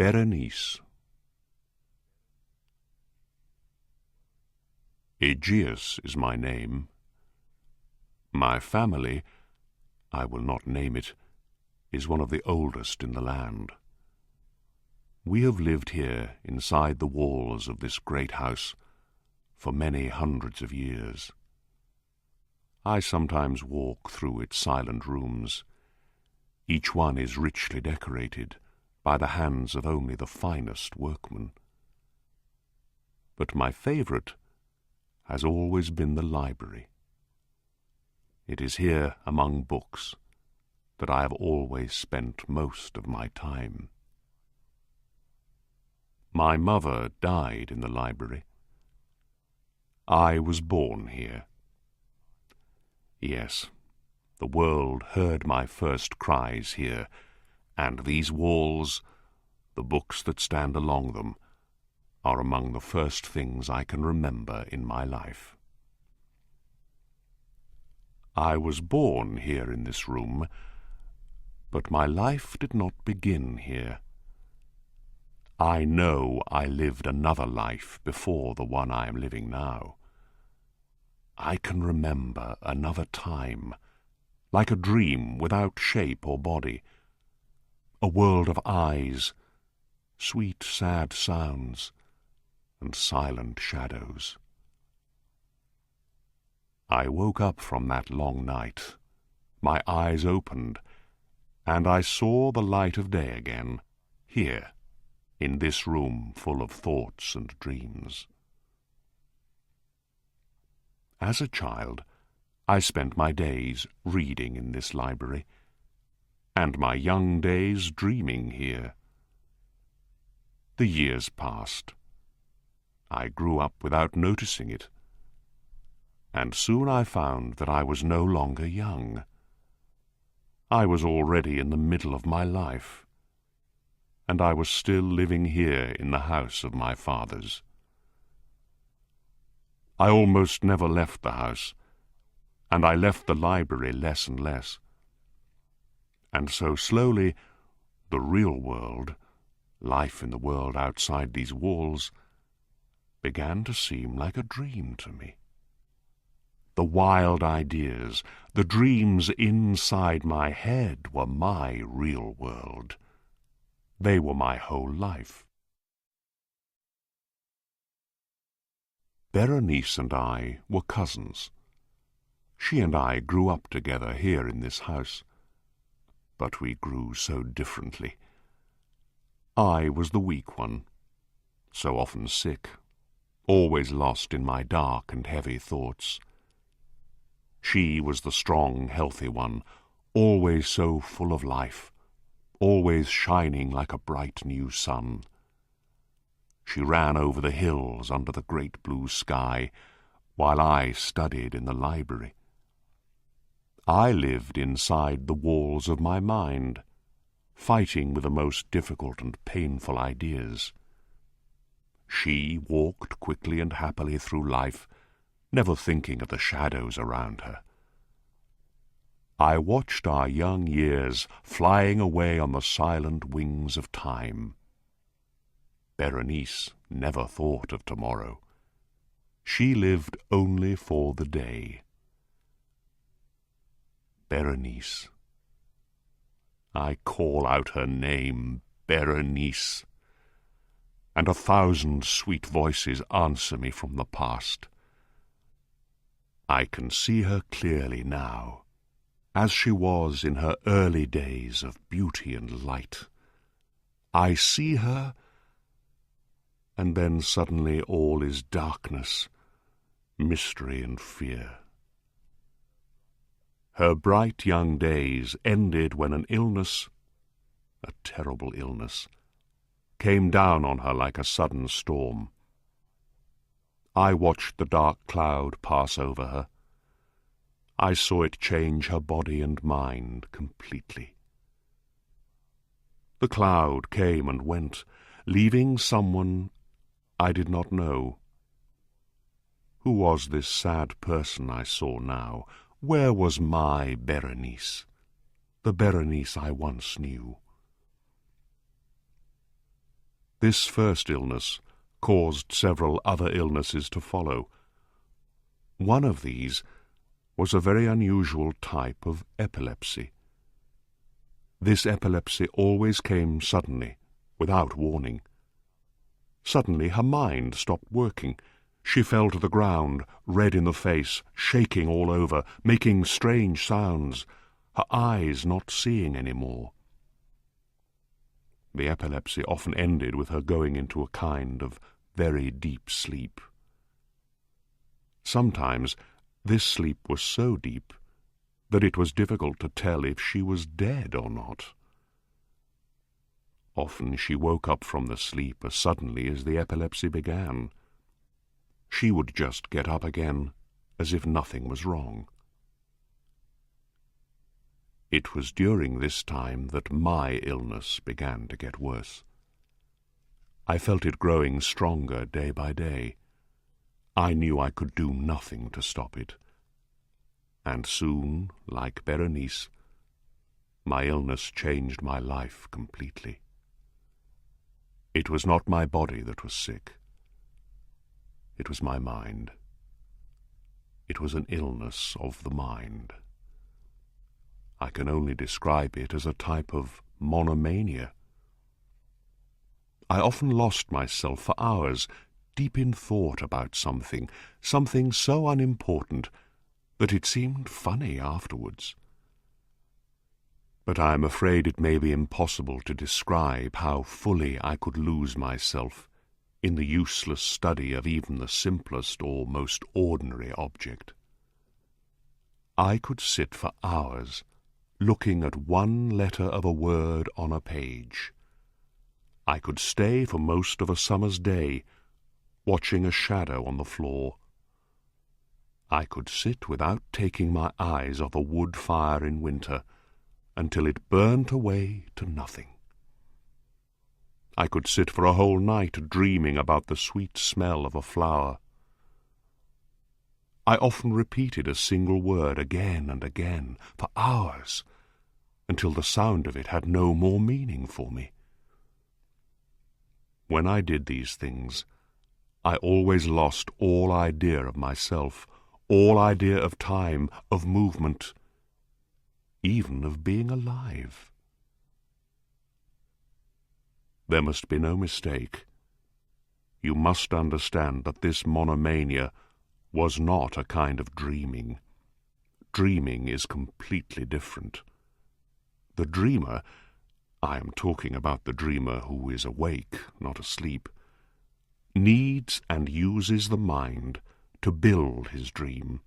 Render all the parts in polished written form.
Berenice. Aegeus is my name. My family, I will not name it, is one of the oldest in the land. We have lived here inside the walls of this great house for many hundreds of years. I sometimes walk through its silent rooms. Each one is richly decorated by the hands of only the finest workmen. But my favorite has always been the library. It is here among books that I have always spent most of my time. My mother died in the library. I was born here. Yes, the world heard my first cries here, and these walls, the books that stand along them, are among the first things I can remember in my life. I was born here in this room, but my life did not begin here. I know I lived another life before the one I am living now. I can remember another time, like a dream without shape or body, a world of eyes, sweet sad sounds, and silent shadows. I woke up from that long night. My eyes opened, and I saw the light of day again, here, in this room full of thoughts and dreams. As a child, I spent my days reading in this library, and my young days dreaming here. The years passed. I grew up without noticing it, and soon I found that I was no longer young. I was already in the middle of my life, and I was still living here in the house of my fathers. I almost never left the house, and I left the library less and less. And so slowly, the real world, life in the world outside these walls, began to seem like a dream to me. The wild ideas, the dreams inside my head were my real world. They were my whole life. Berenice and I were cousins. She and I grew up together here in this house, but we grew so differently. I was the weak one, so often sick, always lost in my dark and heavy thoughts. She was the strong, healthy one, always so full of life, always shining like a bright new sun. She ran over the hills under the great blue sky, while I studied in the library. I lived inside the walls of my mind, fighting with the most difficult and painful ideas. She walked quickly and happily through life, never thinking of the shadows around her. I watched our young years flying away on the silent wings of time. Berenice never thought of tomorrow. She lived only for the day. Berenice. I call out her name, Berenice, and 1,000 sweet voices answer me from the past. I can see her clearly now, as she was in her early days of beauty and light. I see her, and then suddenly all is darkness, mystery and fear. Her bright young days ended when an illness, a terrible illness, came down on her like a sudden storm. I watched the dark cloud pass over her. I saw it change her body and mind completely. The cloud came and went, leaving someone I did not know. Who was this sad person I saw now? Where was my Berenice, the Berenice I once knew? This first illness caused several other illnesses to follow. One of these was a very unusual type of epilepsy. This epilepsy always came suddenly, without warning. Suddenly her mind stopped working. She fell to the ground, red in the face, shaking all over, making strange sounds, her eyes not seeing any more. The epilepsy often ended with her going into a kind of very deep sleep. Sometimes this sleep was so deep that it was difficult to tell if she was dead or not. Often she woke up from the sleep as suddenly as the epilepsy began. She would just get up again as if nothing was wrong. It was during this time that my illness began to get worse. I felt it growing stronger day by day. I knew I could do nothing to stop it. And soon, like Berenice, my illness changed my life completely. It was not my body that was sick. It was my mind. It was an illness of the mind. I can only describe it as a type of monomania. I often lost myself for hours, deep in thought about something so unimportant that it seemed funny afterwards. But I am afraid it may be impossible to describe how fully I could lose myself in the useless study of even the simplest or most ordinary object. I could sit for hours looking at one letter of a word on a page. I could stay for most of a summer's day watching a shadow on the floor. I could sit without taking my eyes off a wood fire in winter until it burnt away to nothing. I could sit for a whole night dreaming about the sweet smell of a flower. I often repeated a single word again and again for hours, until the sound of it had no more meaning for me. When I did these things, I always lost all idea of myself, all idea of time, of movement, even of being alive. There must be no mistake. You must understand that this monomania was not a kind of dreaming. Dreaming is completely different. The dreamer, I am talking about the dreamer who is awake, not asleep, needs and uses the mind to build his dream.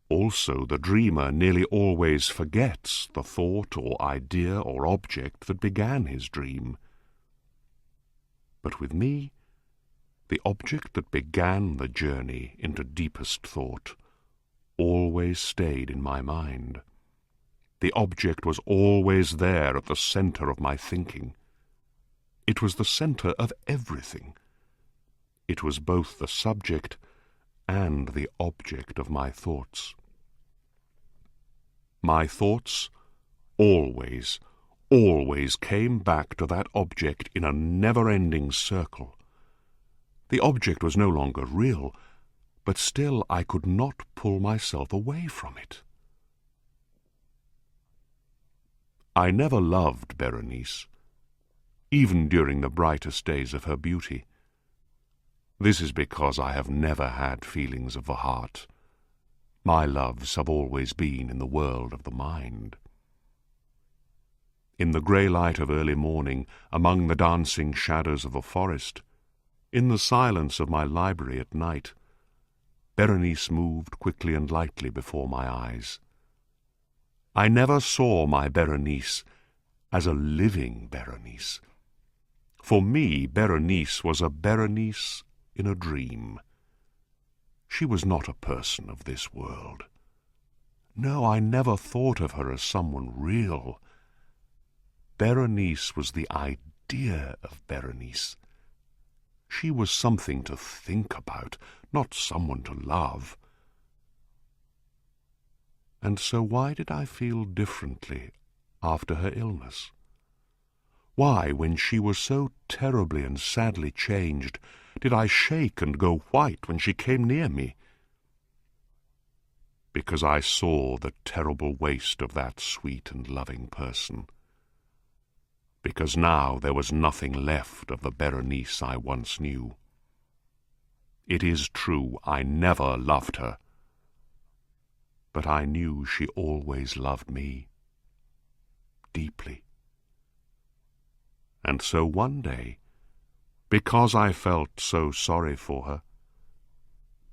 Also, the dreamer nearly always forgets the thought or idea or object that began his dream. But with me, the object that began the journey into deepest thought always stayed in my mind. The object was always there at the center of my thinking. It was the center of everything. It was both the subject and the object of my thoughts. My thoughts always came back to that object in a never-ending circle. The object was no longer real, but still I could not pull myself away from it. I never loved Berenice, even during the brightest days of her beauty. This is because I have never had feelings of the heart. My loves have always been in the world of the mind. In the grey light of early morning, among the dancing shadows of the forest, in the silence of my library at night, Berenice moved quickly and lightly before my eyes. I never saw my Berenice as a living Berenice. For me, Berenice was a Berenice in a dream. She was not a person of this world. No, I never thought of her as someone real. Berenice was the idea of Berenice. She was something to think about, not someone to love. And so why did I feel differently after her illness? Why, when she was so terribly and sadly changed, did I shake and go white when she came near me? Because I saw the terrible waste of that sweet and loving person. Because now there was nothing left of the Berenice I once knew. It is true, I never loved her, but I knew she always loved me, deeply. And so one day, because I felt so sorry for her,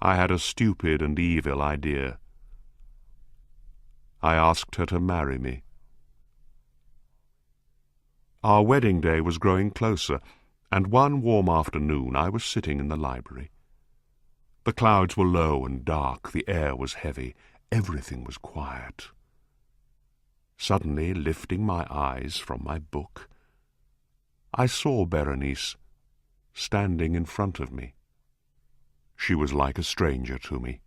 I had a stupid and evil idea. I asked her to marry me. Our wedding day was growing closer, and one warm afternoon I was sitting in the library. The clouds were low and dark, the air was heavy, everything was quiet. Suddenly, lifting my eyes from my book, I saw Berenice standing in front of me. She was like a stranger to me,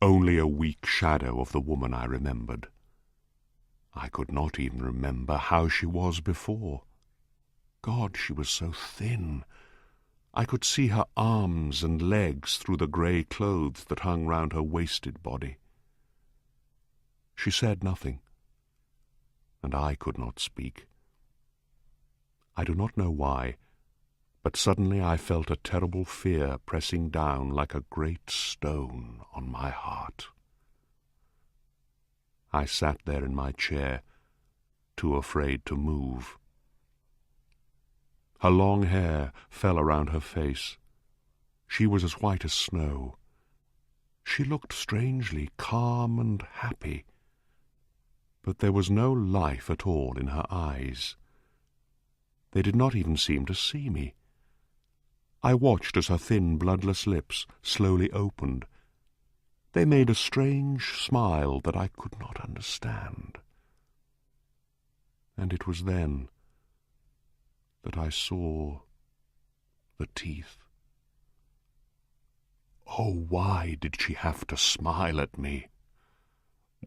only a weak shadow of the woman I remembered. I could not even remember how she was before. God, she was so thin. I could see her arms and legs through the grey clothes that hung round her wasted body. She said nothing, and I could not speak. I do not know why, but suddenly I felt a terrible fear pressing down like a great stone on my heart. I sat there in my chair, too afraid to move. Her long hair fell around her face. She was as white as snow. She looked strangely calm and happy, but there was no life at all in her eyes. They did not even seem to see me. I watched as her thin, bloodless lips slowly opened. They made a strange smile that I could not understand. And it was then that I saw the teeth. Oh, why did she have to smile at me?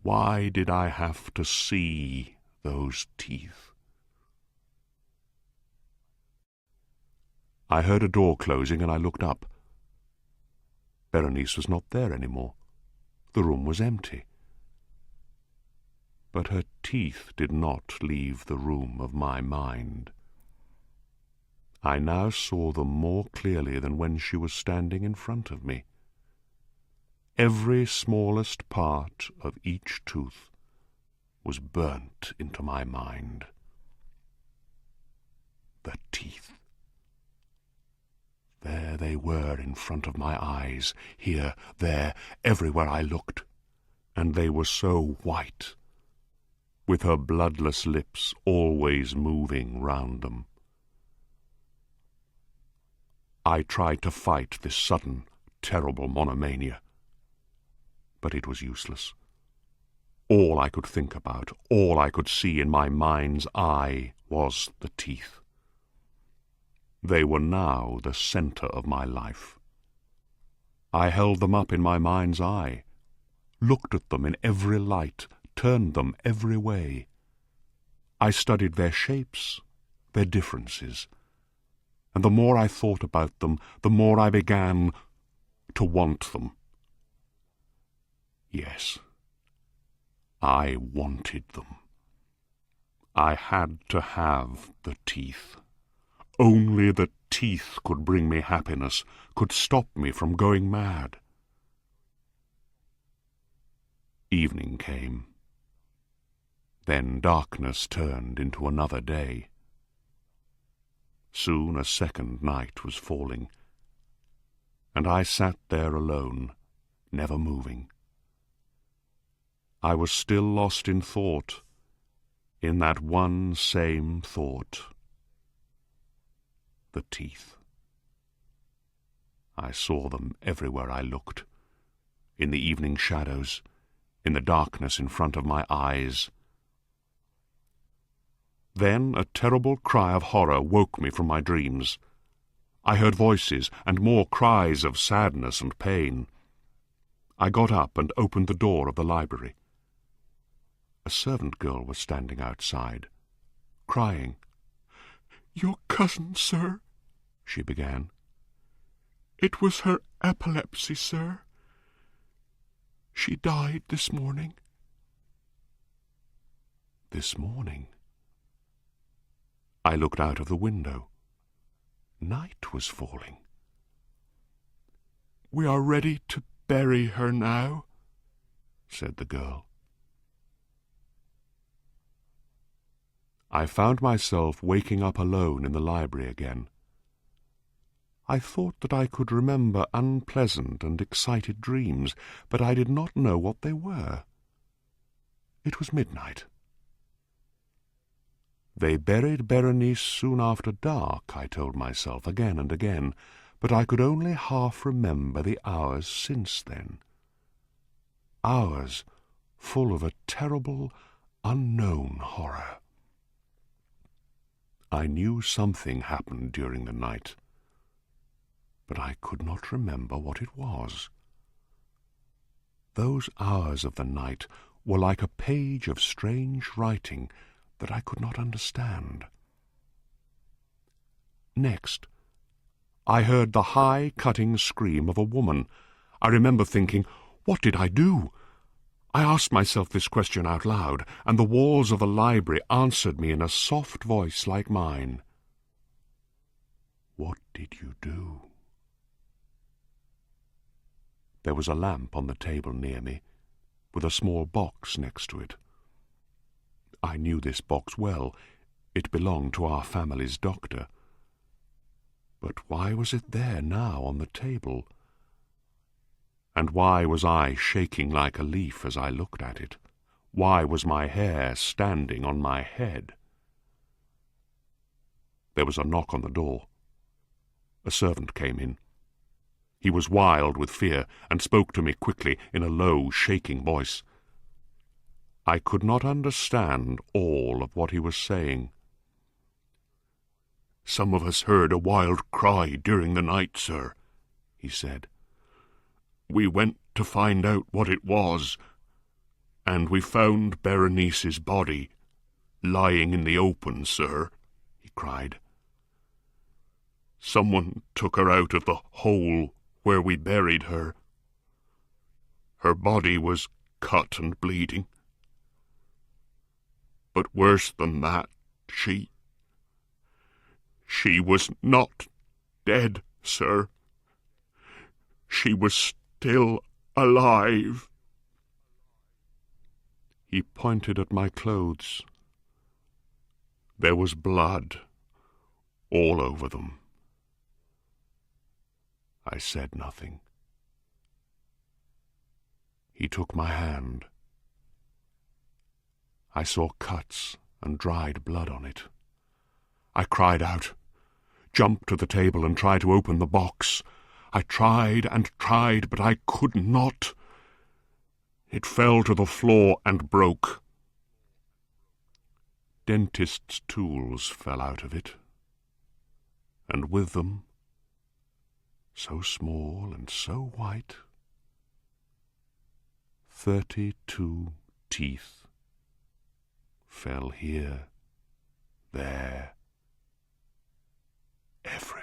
Why did I have to see those teeth? I heard a door closing and I looked up. Berenice was not there any more. The room was empty. But her teeth did not leave the room of my mind. I now saw them more clearly than when she was standing in front of me. Every smallest part of each tooth was burnt into my mind. The teeth. There they were in front of my eyes, here, there, everywhere I looked, and they were so white, with her bloodless lips always moving round them. I tried to fight this sudden, terrible monomania, but it was useless. All I could think about, all I could see in my mind's eye was the teeth. They were now the centre of my life. I held them up in my mind's eye, looked at them in every light, turned them every way. I studied their shapes, their differences, and the more I thought about them, the more I began to want them. Yes, I wanted them. I had to have the teeth. Only the teeth could bring me happiness, could stop me from going mad. Evening came. Then darkness turned into another day. Soon a second night was falling, and I sat there alone, never moving. I was still lost in thought, in that one same thought. The teeth. I saw them everywhere I looked, in the evening shadows, in the darkness in front of my eyes. Then a terrible cry of horror woke me from my dreams. I heard voices and more cries of sadness and pain. I got up and opened the door of the library. A servant girl was standing outside, crying. cousin, sir," she began. "It was her epilepsy, sir. She died this morning." This morning? I looked out of the window. Night was falling. "We are ready to bury her now," said the girl. I found myself waking up alone in the library again. I thought that I could remember unpleasant and excited dreams, but I did not know what they were. It was midnight. They buried Berenice soon after dark, I told myself again and again, but I could only half remember the hours since then. Hours full of a terrible, unknown horror. I knew something happened during the night, but I could not remember what it was. Those hours of the night were like a page of strange writing that I could not understand. Next, I heard the high, cutting scream of a woman. I remember thinking, what did I do? I asked myself this question out loud, and the walls of the library answered me in a soft voice like mine. What did you do? There was a lamp on the table near me, with a small box next to it. I knew this box well. It belonged to our family's doctor. But why was it there now on the table? And why was I shaking like a leaf as I looked at it? Why was my hair standing on my head? There was a knock on the door. A servant came in. He was wild with fear and spoke to me quickly in a low, shaking voice. I could not understand all of what he was saying. "Some of us heard a wild cry during the night, sir," he said. "We went to find out what it was, and we found Berenice's body lying in the open, sir," he cried. "Someone took her out of the hole where we buried her. Her body was cut and bleeding. But worse than that, she was not dead, sir. She was still alive." He pointed at my clothes. There was blood all over them. I said nothing. He took my hand. I saw cuts and dried blood on it. I cried out, jumped to the table and tried to open the box. I tried and tried, but I could not. It fell to the floor and broke. Dentist's tools fell out of it, and with them, so small and so white, 32 teeth fell here, there, everywhere.